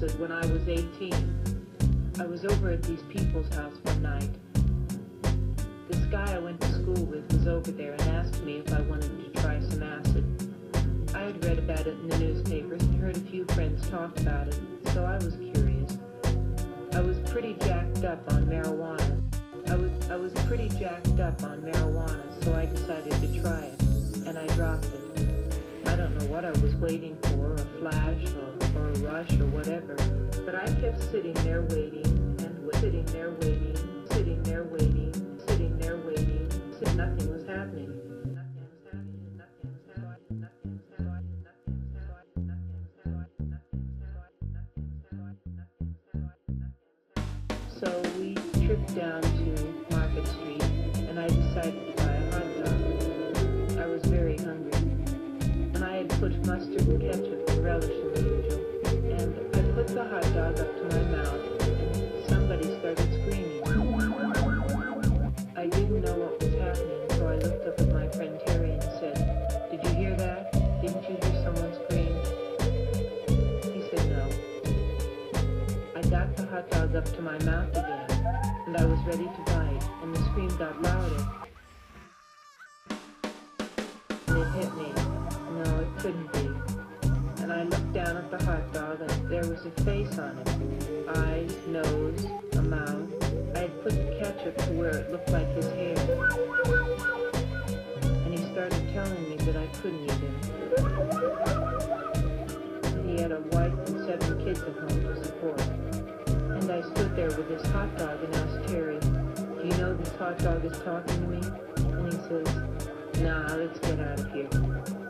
acid when I was 18. I was over at these people's house one night. This guy I went to school with was over there and asked me if I wanted to try some acid. I had read about it in the newspapers and heard a few friends talk about it, so I was curious. I was pretty jacked up on marijuana. I was pretty jacked up on marijuana, so I decided to try it, and I dropped it. I don't know what I was waiting for, a flash or a rush or whatever, but I kept sitting there waiting and sitting there waiting, sitting there waiting, sitting there waiting, nothing was happening. So we tripped down to Market Street, and I decided to buy a hot dog. I was very hungry, and I had put mustard and ketchup and relish in the usual, and I put the hot dog up to my mouth, and somebody started screaming. I didn't know what was happening, so I looked up at my friend Terry and said, "Did you hear that? Didn't you hear someone scream?" He said no. I got the hot dog up to my mouth again, and I was ready to bite, and the scream got louder. And it hit me. No, it couldn't be. And I looked down at the hot dog, and there was a face on it. Eyes, nose, a mouth. I had put the ketchup to where it looked like his hair. And he started telling me that I couldn't eat him. He had a wife and 7 kids at home to support. And I stood there with this hot dog and asked Terry, "Do you know this hot dog is talking to me?" And he says, "Nah, let's get out of here."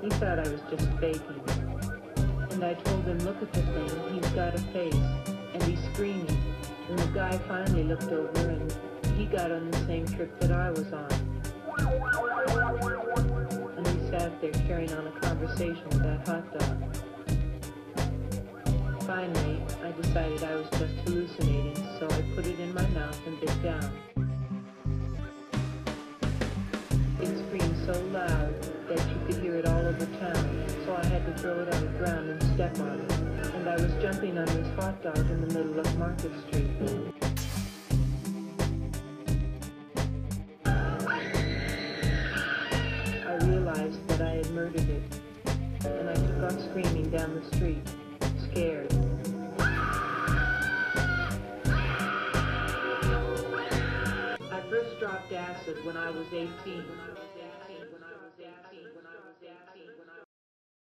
He thought I was just faking. And I told him, "Look at the thing, he's got a face, and he's screaming." And the guy finally looked over and he got on the same trip that I was on. And we sat there carrying on a conversation with that hot dog. Finally, I decided I was just hallucinating, so I put it in my mouth and bit down. It screamed so loud that you could hear it all over town, so I had to throw it on the ground and step on it. And I was jumping on this hot dog in the middle of Market Street. I realized that I had murdered it, and I took off screaming down the street, scared. I first dropped acid when I was 18.